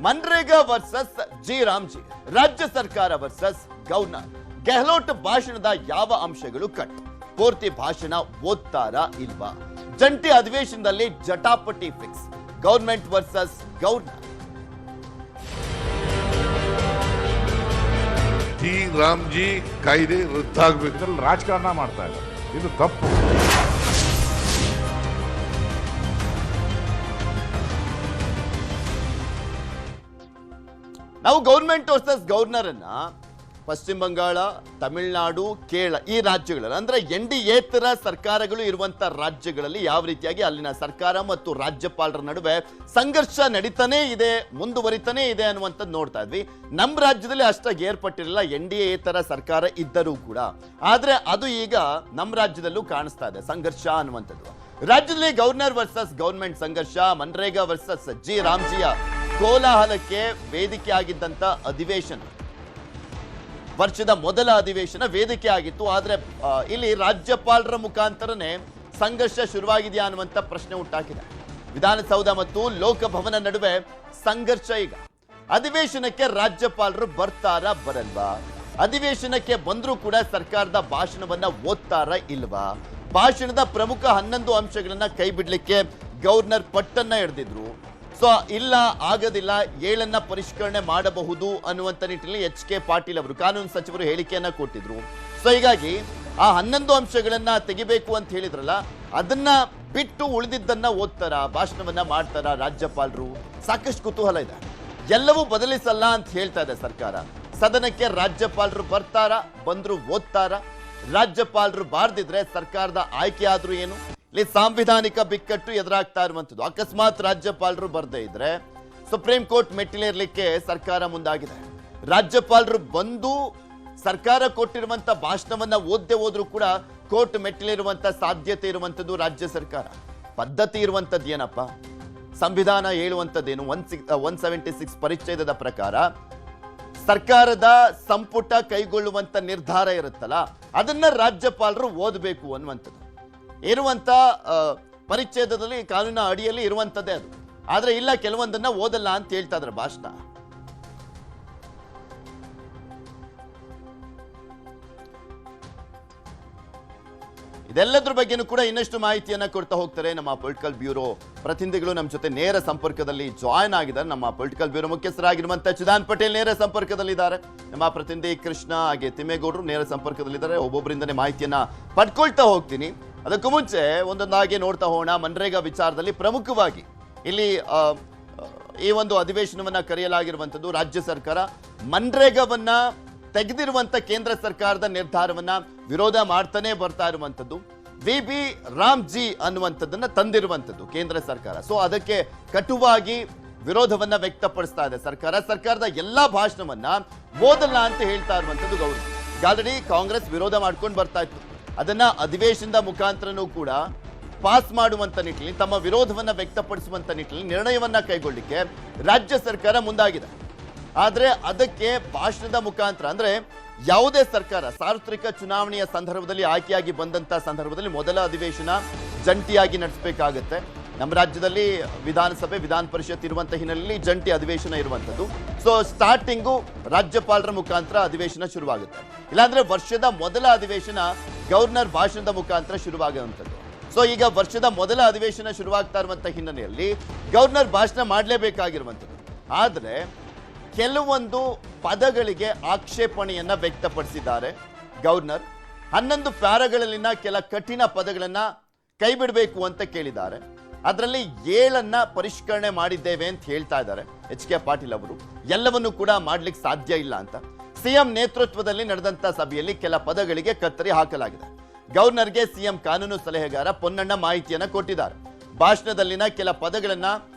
MNREGA versus G Ramji, ರಾಜ್ಯ ಸರ್ಕಾರ versus governor. Gehlot ಭಾಷಣದ ಯಾವ ಅಂಶಗಳು ಕಟ್? ಪೂರ್ತಿ ಭಾಷಣ ಓದ್ತಾರಾ ಇಲ್ವಾ? ಜಂಟಿ ಅಧಿವೇಶನದಲ್ಲಿ ಜಟಾಪಟಿ fix. Government versus governor. G Ramji ಕಾಯ್ದೆ ರದ್ದಾಗಬೇಕು. ಇದರಲ್ಲಿ ರಾಜಕಾರಣ ಮಾಡ್ತಾ ಇಲ್ಲ, ಇದು ತಪ್ಪು. ನಾವು ಗವರ್ಮೆಂಟ್ ವರ್ಸಸ್ ಗವರ್ನರ್ ಅನ್ನ ಪಶ್ಚಿಮ ಬಂಗಾಳ, ತಮಿಳುನಾಡು, ಕೇರಳ ಈ ರಾಜ್ಯಗಳಲ್ಲಿ ಅಂದ್ರೆ ಎನ್ಡಿಎತರ ಸರ್ಕಾರಗಳು ಇರುವಂತ ರಾಜ್ಯಗಳಲ್ಲಿ ಯಾವ ರೀತಿಯಾಗಿ ಅಲ್ಲಿನ ಸರ್ಕಾರ ಮತ್ತು ರಾಜ್ಯಪಾಲರ ನಡುವೆ ಸಂಘರ್ಷ ನಡೀತಾನೆ ಇದೆ, ಮುಂದುವರಿತಾನೆ ಇದೆ ಅನ್ನುವಂಥದ್ದು ನೋಡ್ತಾ ಇದ್ವಿ. ನಮ್ಮ ರಾಜ್ಯದಲ್ಲಿ ಅಷ್ಟಾಗಿ ಏರ್ಪಟ್ಟಿರಲಿಲ್ಲ ಎನ್ಡಿಎತರ ಸರ್ಕಾರ ಇದ್ದರೂ ಕೂಡ. ಆದ್ರೆ ಅದು ಈಗ ನಮ್ಮ ರಾಜ್ಯದಲ್ಲೂ ಕಾಣಿಸ್ತಾ ಇದೆ ಸಂಘರ್ಷ ಅನ್ನುವಂಥದ್ದು. ರಾಜ್ಯದಲ್ಲಿ ಗವರ್ನರ್ ವರ್ಸಸ್ ಗವರ್ಮೆಂಟ್ ಸಂಘರ್ಷ. ಮನ್ರೇಗಾ ವರ್ಸಸ್ ಜಿ ರಾಮ್ಜಿಯ ಕೋಲಾಹಲಕ್ಕೆ ವೇದಿಕೆ ಆಗಿದ್ದಂತ ಅಧಿವೇಶನ, ವರ್ಷದ ಮೊದಲ ಅಧಿವೇಶನ ವೇದಿಕೆ ಆಗಿತ್ತು. ಆದ್ರೆ ಇಲ್ಲಿ ರಾಜ್ಯಪಾಲರ ಮುಖಾಂತರನೇ ಸಂಘರ್ಷ ಶುರುವಾಗಿದೆಯಾ ಅನ್ನುವಂತ ಪ್ರಶ್ನೆ ಉಂಟಾಗಿದೆ. ವಿಧಾನಸೌಧ ಮತ್ತು ಲೋಕಭವನ ನಡುವೆ ಸಂಘರ್ಷ. ಈಗ ಅಧಿವೇಶನಕ್ಕೆ ರಾಜ್ಯಪಾಲರು ಬರ್ತಾರಾ ಬರಲ್ವಾ? ಅಧಿವೇಶನಕ್ಕೆ ಬಂದ್ರೂ ಕೂಡ ಸರ್ಕಾರದ ಭಾಷಣವನ್ನ ಓದ್ತಾರಾ ಇಲ್ವಾ? ಭಾಷಣದ ಪ್ರಮುಖ 11 ಅಂಶಗಳನ್ನ ಕೈ ಬಿಡ್ಲಿಕ್ಕೆ ಗವರ್ನರ್ ಪಟ್ಟನ್ನ ಹಿಡಿದಿದ್ರು. ಸೊ ಇಲ್ಲ, ಆಗೋದಿಲ್ಲ, 7 ಪರಿಷ್ಕರಣೆ ಮಾಡಬಹುದು ಅನ್ನುವಂಥ ನಿಟ್ಟಿನಲ್ಲಿ HK ಪಾಟೀಲ್ ಅವರು ಕಾನೂನು ಸಚಿವರು ಹೇಳಿಕೆಯನ್ನ ಕೊಟ್ಟಿದ್ರು. ಸೊ ಹೀಗಾಗಿ ಆ 11 ಅಂಶಗಳನ್ನ ತೆಗಿಬೇಕು ಅಂತ ಹೇಳಿದ್ರಲ್ಲ, ಅದನ್ನ ಬಿಟ್ಟು ಉಳಿದಿದ್ದನ್ನ ಓದ್ತಾರ, ಭಾಷಣವನ್ನ ಮಾಡ್ತಾರ ರಾಜ್ಯಪಾಲರು? ಸಾಕಷ್ಟು ಕುತೂಹಲ ಇದೆ. ಎಲ್ಲವೂ ಬದಲಿಸಲ್ಲ ಅಂತ ಹೇಳ್ತಾ ಇದೆ ಸರ್ಕಾರ. ಸದನಕ್ಕೆ ರಾಜ್ಯಪಾಲರು ಬರ್ತಾರ, ಬಂದ್ರು ಓದ್ತಾರ. ರಾಜ್ಯಪಾಲರು ಬಾರ್ದಿದ್ರೆ ಸರ್ಕಾರದ ಆಯ್ಕೆ ಆದ್ರೂ ಏನು? ಇಲ್ಲಿ ಸಾಂವಿಧಾನಿಕ ಬಿಕ್ಕಟ್ಟು ಎದುರಾಗ್ತಾ ಇರುವಂಥದ್ದು. ಅಕಸ್ಮಾತ್ ರಾಜ್ಯಪಾಲರು ಬರ್ದೇ ಇದ್ರೆ ಸುಪ್ರೀಂ ಕೋರ್ಟ್ ಮೆಟ್ಟಿಲೇರ್ಲಿಕ್ಕೆ ಸರ್ಕಾರ ಮುಂದಾಗಿದೆ. ರಾಜ್ಯಪಾಲರು ಬಂದು ಸರ್ಕಾರ ಕೊಟ್ಟಿರುವಂತ ಭಾಷಣವನ್ನ ಓದ್ದೆ ಹೋದ್ರೂ ಕೂಡ ಕೋರ್ಟ್ ಮೆಟ್ಟಿಲಿರುವಂತ ಸಾಧ್ಯತೆ ಇರುವಂತದ್ದು ರಾಜ್ಯ ಸರ್ಕಾರ. ಪದ್ಧತಿ ಇರುವಂತದ್ದು ಏನಪ್ಪ? ಸಂವಿಧಾನ ಹೇಳುವಂತದ್ದೇನು? 176 ಪರಿಚ್ಛೇದದ ಪ್ರಕಾರ ಸರ್ಕಾರದ ಸಂಪುಟ ಕೈಗೊಳ್ಳುವಂತ ನಿರ್ಧಾರ ಇರುತ್ತಲ್ಲ, ಅದನ್ನ ರಾಜ್ಯಪಾಲರು ಓದಬೇಕು ಅನ್ನುವಂಥದ್ದು ಇರುವಂತ ಪರಿಚ್ಛೇದದಲ್ಲಿ, ಕಾನೂನಿನ ಅಡಿಯಲ್ಲಿ ಇರುವಂತದ್ದೇ ಅದು. ಆದ್ರೆ ಇಲ್ಲ, ಕೆಲವೊಂದನ್ನ ಓದಲ್ಲ ಅಂತ ಹೇಳ್ತಾ ಇದ್ರೆ ಭಾಷಣ. ಇದೆಲ್ಲದ್ರ ಬಗ್ಗೆನೂ ಕೂಡ ಇನ್ನಷ್ಟು ಮಾಹಿತಿಯನ್ನ ಕೊಡ್ತಾ ಹೋಗ್ತಾರೆ ನಮ್ಮ ಪೊಲಿಟಿಕಲ್ ಬ್ಯೂರೋ ಪ್ರತಿನಿಧಿಗಳು. ನಮ್ಮ ಜೊತೆ ನೇರ ಸಂಪರ್ಕದಲ್ಲಿ ಜಾಯ್ನ್ ಆಗಿದ್ದಾರೆ. ನಮ್ಮ ಪೊಲಿಟಿಕಲ್ ಬ್ಯೂರೋ ಮುಖ್ಯಸ್ಥರಾಗಿರುವಂತಹ ಚಿದಾನ್ ಪಟೇಲ್ ನೇರ ಸಂಪರ್ಕದಲ್ಲಿದ್ದಾರೆ. ನಮ್ಮ ಪ್ರತಿನಿಧಿ ಕೃಷ್ಣ ಹಾಗೆ ತಿಮ್ಮೇಗೌಡರು ನೇರ ಸಂಪರ್ಕದಲ್ಲಿದ್ದಾರೆ. ಒಬ್ಬೊಬ್ಬರಿಂದನೇ ಮಾಹಿತಿಯನ್ನ ಪಡ್ಕೊಳ್ತಾ ಹೋಗ್ತೀನಿ. ಅದಕ್ಕೂ ಮುಂಚೆ ಒಂದೊಂದಾಗಿ ನೋಡ್ತಾ ಹೋಗೋಣ. ಮನ್ರೇಗಾ ವಿಚಾರದಲ್ಲಿ ಪ್ರಮುಖವಾಗಿ ಇಲ್ಲಿ ಈ ಒಂದು ಅಧಿವೇಶನವನ್ನ ಕರೆಯಲಾಗಿರುವಂಥದ್ದು. ರಾಜ್ಯ ಸರ್ಕಾರ ಮನ್ರೇಗಾವನ್ನ ತೆಗೆದಿರುವಂತ ಕೇಂದ್ರ ಸರ್ಕಾರದ ನಿರ್ಧಾರವನ್ನ ವಿರೋಧ ಮಾಡ್ತಾನೆ ಬರ್ತಾ ಇರುವಂಥದ್ದು. VB ರಾಮ್ಜಿ ಅನ್ನುವಂಥದ್ದನ್ನ ತಂದಿರುವಂಥದ್ದು ಕೇಂದ್ರ ಸರ್ಕಾರ. ಸೊ ಅದಕ್ಕೆ ಕಟುವಾಗಿ ವಿರೋಧವನ್ನ ವ್ಯಕ್ತಪಡಿಸ್ತಾ ಇದೆ ಸರ್ಕಾರ. ಸರ್ಕಾರದ ಎಲ್ಲಾ ಭಾಷಣವನ್ನ ಓದಲ್ಲ ಅಂತ ಹೇಳ್ತಾ ಇರುವಂಥದ್ದು ಗೌರವ. ಆಲ್ರೆಡಿ ಕಾಂಗ್ರೆಸ್ ವಿರೋಧ ಮಾಡ್ಕೊಂಡು ಬರ್ತಾ ಇತ್ತು. ಅದನ್ನ ಅಧಿವೇಶನದ ಮುಖಾಂತರನೂ ಕೂಡ ಪಾಸ್ ಮಾಡುವಂತ ನಿಟ್ಟಿನಲ್ಲಿ, ತಮ್ಮ ವಿರೋಧವನ್ನ ವ್ಯಕ್ತಪಡಿಸುವಂತ ನಿಟ್ಟಿನಲ್ಲಿ ನಿರ್ಣಯವನ್ನ ಕೈಗೊಳ್ಳಿಕ್ಕೆ ರಾಜ್ಯ ಸರ್ಕಾರ ಮುಂದಾಗಿದೆ. ಆದ್ರೆ ಅದಕ್ಕೆ ಭಾಷಣದ ಮುಖಾಂತರ, ಅಂದ್ರೆ ಯಾವುದೇ ಸರ್ಕಾರ ಸಾರ್ವತ್ರಿಕ ಚುನಾವಣೆಯ ಸಂದರ್ಭದಲ್ಲಿ ಆಯ್ಕೆಯಾಗಿ ಬಂದಂತ ಸಂದರ್ಭದಲ್ಲಿ ಮೊದಲ ಅಧಿವೇಶನ ಜಂಟಿಯಾಗಿ ನಡೆಸಬೇಕಾಗತ್ತೆ. ನಮ್ಮ ರಾಜ್ಯದಲ್ಲಿ ವಿಧಾನಸಭೆ, ವಿಧಾನ ಪರಿಷತ್ ಇರುವಂತ ಹಿನ್ನೆಲೆಯಲ್ಲಿ ಜಂಟಿ ಅಧಿವೇಶನ ಇರುವಂತದ್ದು. ಸೊ ಸ್ಟಾರ್ಟಿಂಗು ರಾಜ್ಯಪಾಲರ ಮುಖಾಂತರ ಅಧಿವೇಶನ ಶುರುವಾಗುತ್ತೆ. ಇಲ್ಲಾಂದ್ರೆ ವರ್ಷದ ಮೊದಲ ಅಧಿವೇಶನ ಗವರ್ನರ್ ಭಾಷಣದ ಮುಖಾಂತರ ಶುರುವಾಗುವಂಥದ್ದು. ಸೊ ಈಗ ವರ್ಷದ ಮೊದಲ ಅಧಿವೇಶನ ಶುರುವಾಗ್ತಾ ಇರುವಂತ ಹಿನ್ನೆಲೆಯಲ್ಲಿ ಗವರ್ನರ್ ಭಾಷಣ ಮಾಡಲೇಬೇಕಾಗಿರುವಂಥದ್ದು. ಆದ್ರೆ ಕೆಲವೊಂದು ಪದಗಳಿಗೆ ಆಕ್ಷೇಪಣೆಯನ್ನ ವ್ಯಕ್ತಪಡಿಸಿದ್ದಾರೆ ಗವರ್ನರ್. 11 ಪ್ಯಾರಾಗಳಲ್ಲಿನ ಕೆಲ ಕಠಿಣ ಪದಗಳನ್ನ ಕೈ ಬಿಡಬೇಕು ಅಂತ ಕೇಳಿದ್ದಾರೆ. ಅದರಲ್ಲಿ 7 ಪರಿಷ್ಕರಣೆ ಮಾಡಿದ್ದೇವೆ ಅಂತ ಹೇಳ್ತಾ ಇದ್ದಾರೆ HK ಪಾಟೀಲ್ ಅವರು. ಎಲ್ಲವನ್ನೂ ಕೂಡ ಮಾಡ್ಲಿಕ್ಕೆ ಸಾಧ್ಯ ಇಲ್ಲ ಅಂತ. ಸಿಎಂ ನೇತೃತ್ವದಲ್ಲಿ ನಡೆದಂತ ಸಭೆಯಲ್ಲಿ ಕೆಲ ಪದಗಳಿಗೆ ಕತ್ತರಿ ಹಾಕಲಾಗಿದೆ. ಗವರ್ನರ್ಗೆ ಸಿಎಂ ಕಾನೂನು ಸಲಹೆಗಾರ ಪೊನ್ನಣ್ಣ ಮಾಹಿತಿಯನ್ನ ಕೊಟ್ಟಿದ್ದಾರೆ. ಭಾಷಣದಲ್ಲಿನ ಕೆಲ ಪದಗಳನ್ನ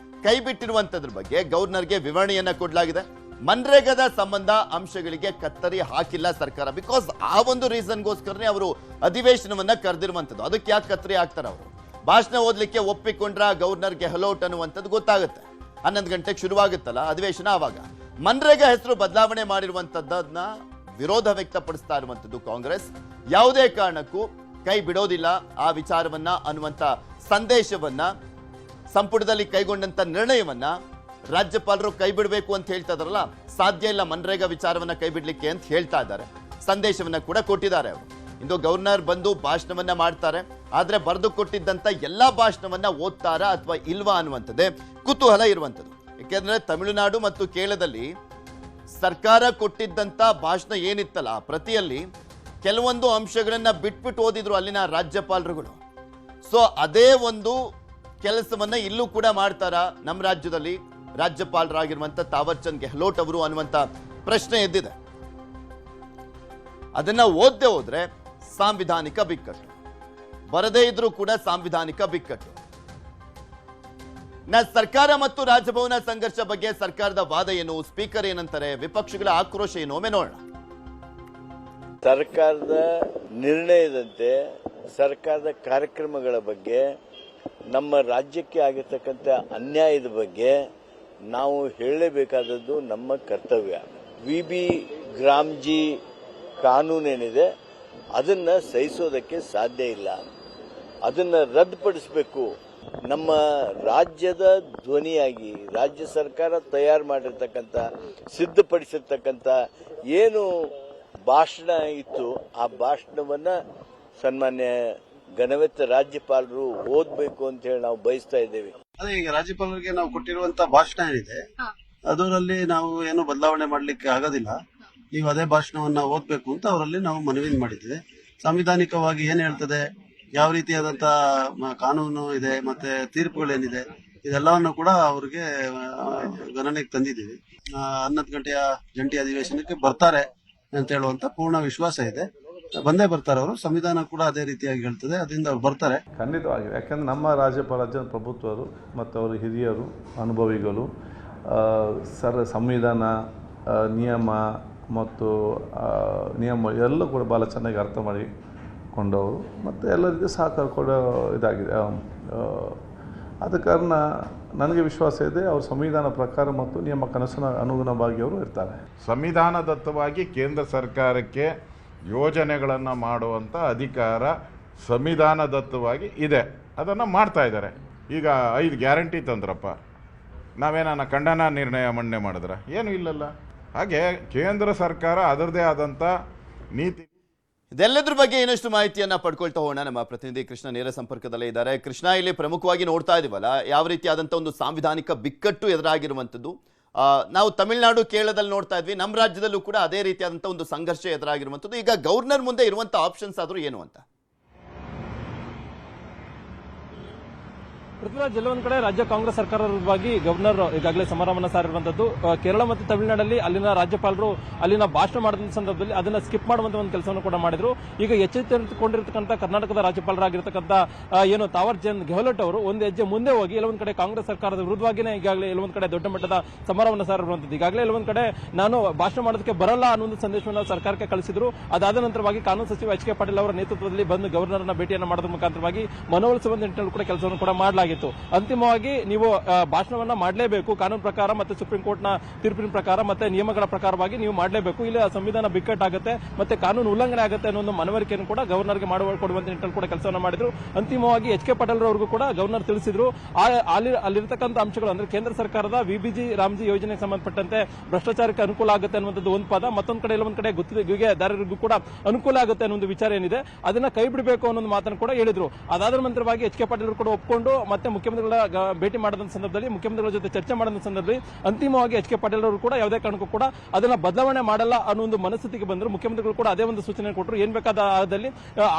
ಕೈ ಬಿಟ್ಟಿರುವಂತದ್ರ ಬಗ್ಗೆ ಗವರ್ನರ್ಗೆ ವಿವರಣೆಯನ್ನ ಕೊಡಲಾಗಿದೆ. ಮನ್ರೇಗಾದ ಸಂಬಂಧ ಅಂಶಗಳಿಗೆ ಕತ್ತರಿ ಹಾಕಿಲ್ಲ ಸರ್ಕಾರ. ಬಿಕಾಸ್ ಆ ಒಂದು ರೀಸನ್ಗೋಸ್ಕರನೇ ಅವರು ಅಧಿವೇಶನವನ್ನ ಕರೆದಿರುವಂತದ್ದು. ಅದಕ್ಕೆ ಯಾಕೆ ಕತ್ತರಿ ಹಾಕ್ತಾರೆ ಅವರು? ಭಾಷಣ ಓದ್ಲಿಕ್ಕೆ ಒಪ್ಪಿಕೊಂಡ್ರ ಗವರ್ನರ್ ಗೆಹ್ಲೋಟ್ ಅನ್ನುವಂಥದ್ದು ಗೊತ್ತಾಗುತ್ತೆ. 11 ಗಂಟೆಗೆ ಶುರುವಾಗುತ್ತಲ್ಲ ಅಧಿವೇಶನ, ಆವಾಗ ಮನ್ರೇಗಾ ಹೆಸರು ಬದಲಾವಣೆ ಮಾಡಿರುವಂತದ್ದನ್ನ ವಿರೋಧ ವ್ಯಕ್ತಪಡಿಸ್ತಾ ಇರುವಂತದ್ದು ಕಾಂಗ್ರೆಸ್. ಯಾವುದೇ ಕಾರಣಕ್ಕೂ ಕೈ ಬಿಡೋದಿಲ್ಲ ಆ ವಿಚಾರವನ್ನ ಅನ್ನುವಂತ ಸಂದೇಶವನ್ನ, ಸಂಪುಟದಲ್ಲಿ ಕೈಗೊಂಡಂತ ನಿರ್ಣಯವನ್ನ ರಾಜ್ಯಪಾಲರು ಕೈ ಬಿಡಬೇಕು ಅಂತ ಹೇಳ್ತಾ ಇದಾರಲ್ಲ, ಸಾಧ್ಯ ಇಲ್ಲ ಮನ್ರೇಗಾ ವಿಚಾರವನ್ನ ಕೈ ಬಿಡ್ಲಿಕ್ಕೆ ಅಂತ ಹೇಳ್ತಾ ಇದ್ದಾರೆ. ಸಂದೇಶವನ್ನ ಕೂಡ ಕೊಟ್ಟಿದ್ದಾರೆ ಅವರು. ಇಂದು ಗವರ್ನರ್ ಬಂದು ಭಾಷಣವನ್ನ ಮಾಡ್ತಾರೆ, ಆದ್ರೆ ಬರೆದು ಕೊಟ್ಟಿದ್ದಂತ ಎಲ್ಲಾ ಭಾಷಣವನ್ನ ಓದ್ತಾರಾ ಅಥವಾ ಇಲ್ವಾ ಅನ್ನುವಂಥದ್ದೇ ಕುತೂಹಲ ಇರುವಂಥದ್ದು. ಯಾಕೆಂದ್ರೆ ತಮಿಳುನಾಡು ಮತ್ತು ಕೇರಳದಲ್ಲಿ ಸರ್ಕಾರ ಕೊಟ್ಟಿದ್ದಂತ ಭಾಷಣ ಏನಿತ್ತಲ್ಲ, ಪ್ರತಿಯಲ್ಲಿ ಕೆಲವೊಂದು ಅಂಶಗಳನ್ನ ಬಿಟ್ಬಿಟ್ಟು ಓದಿದ್ರು ಅಲ್ಲಿನ ರಾಜ್ಯಪಾಲರುಗಳು. ಸೊ ಅದೇ ಒಂದು ಕೆಲಸವನ್ನ ಇಲ್ಲೂ ಕೂಡ ಮಾಡ್ತಾರ ನಮ್ಮ ರಾಜ್ಯದಲ್ಲಿ ರಾಜ್ಯಪಾಲರಾಗಿರುವಂತ ತಾವರ್ ಚಂದ್ ಗೆಹ್ಲೋಟ್ ಅವರು ಅನ್ನುವಂತ ಪ್ರಶ್ನೆ ಎದ್ದಿದೆ. ಅದನ್ನ ಓದದೆ ಹೋದ್ರೆ ಸಾಂವಿಧಾನಿಕ ಬಿಕ್ಕಟ್ಟು, ಬರದೇ ಇದ್ರೂ ಕೂಡ ಸಾಂವಿಧಾನಿಕ ಬಿಕ್ಕಟ್ಟು. ಸರ್ಕಾರ ಮತ್ತು ರಾಜಭವನ ಸಂಘರ್ಷ ಬಗ್ಗೆ ಸರ್ಕಾರದ ವಾದ ಏನು, ಸ್ಪೀಕರ್ ಏನಂತಾರೆ, ವಿಪಕ್ಷಗಳ ಆಕ್ರೋಶ ಏನು, ಒಮ್ಮೆ ನೋಡೋಣ. ಸರ್ಕಾರದ ನಿರ್ಣಯದಂತೆ ಸರ್ಕಾರದ ಕಾರ್ಯಕ್ರಮಗಳ ಬಗ್ಗೆ, ನಮ್ಮ ರಾಜ್ಯಕ್ಕೆ ಆಗಿರ್ತಕ್ಕಂಥ ಅನ್ಯಾಯದ ಬಗ್ಗೆ ನಾವು ಹೇಳಲೇಬೇಕಾದದ್ದು ನಮ್ಮ ಕರ್ತವ್ಯ. ವಿ.ಬಿ. ಗ್ರಾಮ್ಜಿ ಕಾನೂನೇನಿದೆ ಅದನ್ನ ಸಹಿಸೋದಕ್ಕೆ ಸಾಧ್ಯ ಇಲ್ಲ, ಅದನ್ನ ರದ್ದುಪಡಿಸಬೇಕು. ನಮ್ಮ ರಾಜ್ಯದ ಧ್ವನಿಯಾಗಿ ರಾಜ್ಯ ಸರ್ಕಾರ ತಯಾರು ಮಾಡಿರ್ತಕ್ಕಂಥ ಸಿದ್ಧಪಡಿಸಿರ್ತಕ್ಕಂಥ ಏನು ಭಾಷಣ ಇತ್ತು, ಆ ಭಾಷಣವನ್ನ ಸನ್ಮಾನ್ಯ ಘನವೆತ್ತ ರಾಜ್ಯಪಾಲರು ಓದಬೇಕು ಅಂತ ಹೇಳಿ ನಾವು ಬಯಸ್ತಾ ಇದ್ದೇವೆ. ಅದೇ ಈಗ ರಾಜ್ಯಪಾಲರಿಗೆ ನಾವು ಕೊಟ್ಟಿರುವಂತ ಭಾಷಣ ಏನಿದೆ ಅದರಲ್ಲಿ ನಾವು ಏನು ಬದಲಾವಣೆ ಮಾಡಲಿಕ್ಕೆ ಆಗೋದಿಲ್ಲ. ನೀವು ಅದೇ ಭಾಷಣವನ್ನ ಓದಬೇಕು ಅಂತ ಅವರಲ್ಲಿ ನಾವು ಮನವಿ ಮಾಡಿದ್ದೇವೆ. ಸಾಂವಿಧಾನಿಕವಾಗಿ ಏನ್ ಹೇಳ್ತದೆ, ಯಾವ ರೀತಿಯಾದಂತಹ ಕಾನೂನು ಇದೆ, ಮತ್ತೆ ತೀರ್ಪುಗಳೇನಿದೆ, ಇದೆಲ್ಲವನ್ನು ಕೂಡ ಅವರಿಗೆ ಗಣನೆಗೆ ತಂದಿದ್ದೀವಿ. 11 ಗಂಟೆಯ ಜಂಟಿ ಅಧಿವೇಶನಕ್ಕೆ ಬರ್ತಾರೆ ಅಂತ ಹೇಳುವಂತ ಪೂರ್ಣ ವಿಶ್ವಾಸ ಇದೆ. ಬಂದೇ ಬರ್ತಾರೆ ಅವರು. ಸಂವಿಧಾನ ಕೂಡ ಅದೇ ರೀತಿಯಾಗಿ ಹೇಳ್ತದೆ, ಅದರಿಂದ ಅವ್ರು ಬರ್ತಾರೆ ಖಂಡಿತವಾಗಿ. ಯಾಕಂದ್ರೆ ನಮ್ಮ ರಾಜ್ಯಪಾಲ ಪ್ರಭುತ್ವರು ಮತ್ತು ಅವರು ಹಿರಿಯರು, ಅನುಭವಿಗಳು, ಸಂವಿಧಾನ ನಿಯಮ ಮತ್ತು ನಿಯಮ ಎಲ್ಲ ಕೂಡ ಭಾಳ ಚೆನ್ನಾಗಿ ಅರ್ಥ ಮಾಡಿಕೊಂಡವರು ಮತ್ತು ಎಲ್ಲ ರೀತಿ ಸಹಕಾರ ಕೂಡ ಇದಾಗಿದೆ. ಆದ ಕಾರಣ ನನಗೆ ವಿಶ್ವಾಸ ಇದೆ ಅವರು ಸಂವಿಧಾನ ಪ್ರಕಾರ ಮತ್ತು ನಿಯಮಕ್ಕನುಸಾರ ಅನುಗುಣವಾಗಿ ಅವರು ಇರ್ತಾರೆ. ಸಂವಿಧಾನದತ್ತವಾಗಿ ಕೇಂದ್ರ ಸರ್ಕಾರಕ್ಕೆ ಯೋಜನೆಗಳನ್ನು ಮಾಡುವಂಥ ಅಧಿಕಾರ ಸಂವಿಧಾನದತ್ತವಾಗಿ ಇದೆ, ಅದನ್ನು ಮಾಡ್ತಾ ಇದ್ದಾರೆ. ಈಗ 5 ಗ್ಯಾರಂಟಿ ತಂದ್ರಪ್ಪ, ನಾವೇನ ಖಂಡನ ನಿರ್ಣಯ ಮಂಡನೆ ಮಾಡಿದ್ರ? ಏನು ಇಲ್ಲಲ್ಲ. ಹಾಗೆ ಕೇಂದ್ರ ಸರ್ಕಾರ ಅದರದೇ ಆದಂಥ ನೀತಿ. ಇದೆಲ್ಲದ್ರ ಬಗ್ಗೆ ಇನ್ನಷ್ಟು ಮಾಹಿತಿಯನ್ನ ಪಡ್ಕೊಳ್ತಾ ಹೋಗೋಣ. ನಮ್ಮ ಪ್ರತಿನಿಧಿ ಕೃಷ್ಣ ನೇರ ಸಂಪರ್ಕದಲ್ಲೇ ಇದ್ದಾರೆ. ಕೃಷ್ಣ, ಇಲ್ಲಿ ಪ್ರಮುಖವಾಗಿ ನೋಡ್ತಾ ಇದೀವಲ್ಲ ಯಾವ ರೀತಿಯಾದಂಥ ಒಂದು ಸಾಂವಿಧಾನಿಕ ಬಿಕ್ಕಟ್ಟು ಎದುರಾಗಿರುವಂಥದ್ದು. ನಾವು ತಮಿಳುನಾಡು ಕೇರಳದಲ್ಲಿ ನೋಡ್ತಾ ಇದ್ವಿ, ನಮ್ಮ ರಾಜ್ಯದಲ್ಲೂ ಕೂಡ ಅದೇ ರೀತಿಯಾದಂಥ ಒಂದು ಸಂಘರ್ಷ ಎದುರಾಗಿರುವಂಥದ್ದು. ಈಗ ಗವರ್ನರ್ ಮುಂದೆ ಇರುವಂಥ ಆಪ್ಷನ್ಸ್ ಆದರೂ ಏನು ಅಂತ? ಪೃಥ್ವಿರಾಜ್, ಎಲ್ಲೊಂದು ಕಡೆ ರಾಜ್ಯ ಕಾಂಗ್ರೆಸ್ ಸರ್ಕಾರದ ವಿರುದ್ಧವಾಗಿ ಗವರ್ನರ್ ಈಗಾಗಲೇ ಸಮರವನ್ನು ಸಾರಿರುವಂತದ್ದು. ಕೇರಳ ಮತ್ತು ತಮಿಳುನಾಡಲ್ಲಿ ಅಲ್ಲಿನ ರಾಜ್ಯಪಾಲರು ಅಲ್ಲಿನ ಭಾಷಣ ಮಾಡಿದ ಸಂದರ್ಭದಲ್ಲಿ ಅದನ್ನ ಸ್ಕಿಪ್ ಮಾಡುವಂತ ಒಂದು ಕೆಲಸವನ್ನು ಕೂಡ ಮಾಡಿದ್ರು. ಈಗ ಎಚ್ಚೆತ್ತುಕೊಂಡಿರತಕ್ಕಂಥ ಕರ್ನಾಟಕದ ರಾಜ್ಯಪಾಲರಾಗಿರ್ತಕ್ಕಂಥ ಏನು ತಾವರ್ ಚಂದ್ ಗೆಹ್ಲೋಟ್ ಅವರು ಒಂದು ಹೆಜ್ಜೆ ಮುಂದೆ ಹೋಗಿ ಎಲ್ಲೊಂದು ಕಡೆ ಕಾಂಗ್ರೆಸ್ ಸರ್ಕಾರದ ವಿರುದ್ಧವಾಗಿನೇ ಈಗಾಗಲೇ ಎಲ್ಲೊಂದು ಕಡೆ ದೊಡ್ಡ ಮಟ್ಟದ ಸಮರವನ್ನು ಸಾರಿರುವಂತದ್ದು. ಈಗಾಗಲೇ ಎಲ್ಲೊಂದು ಕಡೆ ನಾನು ಭಾಷಣ ಮಾಡೋದಕ್ಕೆ ಬರಲ್ಲ ಅನ್ನೋ ಒಂದು ಸಂದೇಶವನ್ನು ಸರ್ಕಾರಕ್ಕೆ ಕಳಿಸಿದ್ರು. ಅದಾದ ನಂತರವಾಗಿ ಕಾನೂನು ಸಚಿವ ಎಚ್ ಕೆ ಪಾಟೀಲ್ ಅವರ ನೇತೃತ್ವದಲ್ಲಿ ಬಂದು ಗವರ್ನರ್ನ ಭೇಟಿಯನ್ನು ಮಾಡೋದ್ರ ಮುಖಾಂತರವಾಗಿ ಮನವೊಲಿಸುವ ನಿಟ್ಟಿನಲ್ಲಿ ಕೂಡ ಕೆಲಸವನ್ನು ಕೂಡ ಮಾಡಲಾಗಿತ್ತು. ಅಂತಿಮವಾಗಿ ನೀವು ಭಾಷಣವನ್ನ ಮಾಡಲೇಬೇಕು, ಕಾನೂನು ಪ್ರಕಾರ ಮತ್ತೆ ಸುಪ್ರೀಂ ಕೋರ್ಟ್ನ ತೀರ್ಪಿನ ಪ್ರಕಾರ ಮತ್ತೆ ನಿಯಮಗಳ ಪ್ರಕಾರವಾಗಿ ನೀವು ಮಾಡಲೇಬೇಕು, ಇಲ್ಲ ಸಂವಿಧಾನ ಬಿಕ್ಕಟ್ಟಾಗುತ್ತೆ ಮತ್ತೆ ಕಾನೂನು ಉಲ್ಲಂಘನೆ ಆಗುತ್ತೆ ಅನ್ನೋ ಒಂದು ಮನವರಿಕೆಯನ್ನು ಕೂಡ ಗವರ್ನರ್ಗೆ ಕೊಡುವಂತ ನಿಟ್ಟಿನಲ್ಲಿ ಕೂಡ ಕೆಲಸವನ್ನು ಮಾಡಿದ್ರು. ಅಂತಿಮವಾಗಿ ಎಚ್ ಕೆ ಪಾಟೀಲ್ ಅವರಿಗೂ ಕೂಡ ಗವರ್ನರ್ ತಿಳಿಸಿದ್ರು ಅಲ್ಲಿರತಕ್ಕಂಥ ಅಂಶಗಳು ಅಂದ್ರೆ ಕೇಂದ್ರ ಸರ್ಕಾರದ ವಿ.ಬಿ. ರಾಮ್ಜಿ ಯೋಜನೆಗೆ ಸಂಬಂಧಪಟ್ಟಂತೆ ಭ್ರಷ್ಟಾಚಾರಕ್ಕೆ ಅನುಕೂಲ ಆಗುತ್ತೆ ಅನ್ನುವಂಥದ್ದು ಒಂದು ಪದ, ಮತ್ತೊಂದು ಕಡೆ ಎಲ್ಲೊಂದು ಕಡೆ ಗುತ್ತಿಗೆದಾರರಿಗೂ ಕೂಡ ಅನುಕೂಲ ಆಗುತ್ತೆ ಅನ್ನೋ ಒಂದು ವಿಚಾರ ಏನಿದೆ ಅದನ್ನ ಕೈ ಬಿಡಬೇಕು ಅನ್ನೋ ಮಾತನ್ನು ಕೂಡ ಹೇಳಿದ್ರು. ಅದಾದ ನಂತರವಾಗಿ ಎಚ್ ಕೆ ಪಾಟೀಲ್ ಕೂಡ ಒಪ್ಪಿಕೊಂಡು ಮತ್ತೆ ಮುಖ್ಯಮಂತ್ರಿಗಳ ಭೇಟಿ ಮಾಡಿದ ಸಂದರ್ಭದಲ್ಲಿ ಮುಖ್ಯಮಂತ್ರಿಗಳ ಜೊತೆ ಚರ್ಚೆ ಮಾಡಿದ ಸಂದರ್ಭದಲ್ಲಿ ಅಂತಿಮವಾಗಿ ಎಚ್ ಕೆ ಪಾಟೀಲ್ ಅವರು ಕೂಡ ಯಾವುದೇ ಕಾರಣಕ್ಕೂ ಕೂಡ ಅದನ್ನ ಬದಲಾವಣೆ ಮಾಡಲ್ಲ ಅನ್ನೋ ಒಂದು ಮನಸ್ಥಿತಿಗೆ ಬಂದರು. ಮುಖ್ಯಮಂತ್ರಿಗಳು ಕೂಡ ಅದೇ ಒಂದು ಸೂಚನೆ ಕೊಟ್ಟರು, ಏನ್ ಬೇಕಾದ ಆದಲ್ಲಿ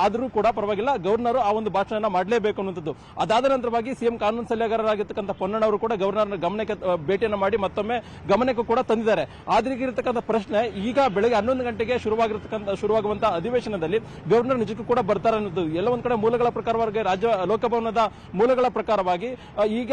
ಆದರೂ ಕೂಡ ಪರವಾಗಿಲ್ಲ ಗವರ್ನರ್ ಆ ಒಂದು ಭಾಷಣ ಮಾಡಲೇಬೇಕು ಅನ್ನುವಂಥದ್ದು. ಅದಾದ ನಂತರವಾಗಿ ಸಿಎಂ ಕಾನೂನು ಸಲಹೆಗಾರರಾಗಿರ್ತಕ್ಕಂಥ ಪೊನ್ನಣ್ಣ ಅವರು ಕೂಡ ಗವರ್ನರ್ ಗಮನಕ್ಕೆ ಭೇಟಿಯನ್ನು ಮಾಡಿ ಮತ್ತೊಮ್ಮೆ ಗಮನಕ್ಕೂ ಕೂಡ ತಂದಿದ್ದಾರೆ. ಆದ್ರಿಗಿರ್ತಕ್ಕಂಥ ಪ್ರಶ್ನೆ, ಈಗ ಬೆಳಗ್ಗೆ 11 ಗಂಟೆಗೆ ಶುರುವಾಗುವಂತಹ ಅಧಿವೇಶನದಲ್ಲಿ ಗವರ್ನರ್ ನಿಜಕ್ಕೂ ಕೂಡ ಬರ್ತಾರೆ ಅನ್ನೋದು. ಎಲ್ಲ ಒಂದ್ ಕಡೆ ಮೂಲಗಳ ಪ್ರಕಾರವಾಗಿ ರಾಜ್ಯ ಲೋಕಭವನದ ಮೂಲಗಳ ಪ್ರಕಾರವಾಗಿ ಈಗ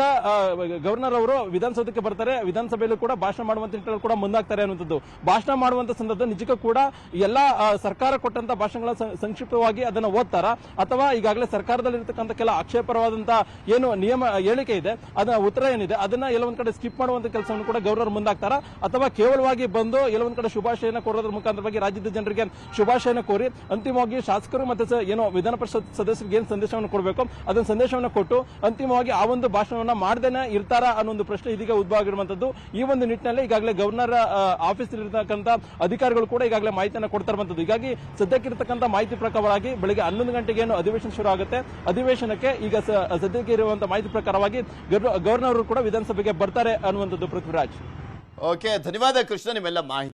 ಗವರ್ನರ್ ಅವರು ವಿಧಾನಸೌಧಕ್ಕೆ ಬರ್ತಾರೆ, ವಿಧಾನಸಭೆಯಲ್ಲೂ ಕೂಡ ಭಾಷಣ ಮಾಡುವಂತ ನಿಟ್ಟಿನಲ್ಲಿ ಕೂಡ ಮುಂದಾಗ್ತಾರೆ ಅನ್ನುವಂಥದ್ದು. ಭಾಷಣ ಮಾಡುವಂತ ಸಂದರ್ಭದಲ್ಲಿ ನಿಜಕ್ಕೂ ಕೂಡ ಎಲ್ಲಾ ಸರ್ಕಾರ ಕೊಟ್ಟಂತ ಭಾಷಣಗಳ ಸಂಕ್ಷಿಪ್ತವಾಗಿ ಅದನ್ನ ಓದ್ತಾರ, ಅಥವಾ ಈಗಾಗಲೇ ಸರ್ಕಾರದಲ್ಲಿರ್ತಕ್ಕಂಥ ಕೆಲ ಆಕ್ಷೇಪರವಾದಂತಹ ಏನು ನಿಯಮ ಹೇಳಿಕೆ ಇದೆ ಅದನ್ನ ಉತ್ತರ ಏನಿದೆ ಅದನ್ನ ಎಲ್ಲೊಂದ್ ಕಡೆ ಸ್ಕಿಪ್ ಮಾಡುವಂತ ಕೆಲಸವನ್ನು ಕೂಡ ಗವರ್ನರ್ ಮುಂದಾಗ್ತಾರ, ಅಥವಾ ಕೇವಲವಾಗಿ ಬಂದು ಎಲ್ಲೊಂದ್ ಕಡೆ ಶುಭಾಶಯನ ಕೋರೋದ್ರ ಮುಖಾಂತರವಾಗಿ ರಾಜ್ಯದ ಜನರಿಗೆ ಶುಭಾಶಯನ ಕೋರಿ ಅಂತಿಮವಾಗಿ ಶಾಸಕರು ಮತ್ತೆ ಏನು ವಿಧಾನ ಪರಿಷತ್ ಸದಸ್ಯರಿಗೆ ಏನು ಸಂದೇಶವನ್ನು ಕೊಡಬೇಕು ಅದನ್ನ ಸಂದೇಶವನ್ನು ಕೊಟ್ಟು ಅಂತಿಮವಾಗಿ ಆ ಒಂದು ಭಾಷಣವನ್ನ ಮಾಡದೇನೆ ಇರ್ತಾರಾ ಅನ್ನೋ ಒಂದು ಪ್ರಶ್ನೆ ಇದೀಗ ಉದ್ಭವ ಆಗಿರುವಂತದ್ದು. ಈ ಒಂದು ನಿಟ್ಟಿನಲ್ಲಿ ಈಗಾಗಲೇ ಗವರ್ನರ್ ಆಫೀಸ್ ಇರತಕ್ಕಂತ ಅಧಿಕಾರಿಗಳು ಕೂಡ ಈಗಾಗಲೇ ಮಾಹಿತಿಯನ್ನು ಕೊಡ್ತಾ ಇರುವಂತದ್ದು. ಹೀಗಾಗಿ ಸದ್ಯಕ್ಕಿರತಕ್ಕಂತ ಮಾಹಿತಿ ಪ್ರಕಾರವಾಗಿ ಬೆಳಿಗ್ಗೆ 11 ಗಂಟೆಗೆ ಏನು ಅಧಿವೇಶನ ಶುರು ಆಗುತ್ತೆ, ಅಧಿವೇಶನಕ್ಕೆ ಈಗ ಸದ್ಯಕ್ಕೆ ಇರುವಂತಹ ಮಾಹಿತಿ ಪ್ರಕಾರವಾಗಿ ಗವರ್ನರ್ ಕೂಡ ವಿಧಾನಸಭೆಗೆ ಬರ್ತಾರೆ ಅನ್ನುವಂಥದ್ದು. ಪೃಥ್ವಿರಾಜ್, ಓಕೆ, ಧನ್ಯವಾದ ಕೃಷ್ಣ ನಿಮ್ಮೆಲ್ಲ ಮಾಹಿತಿ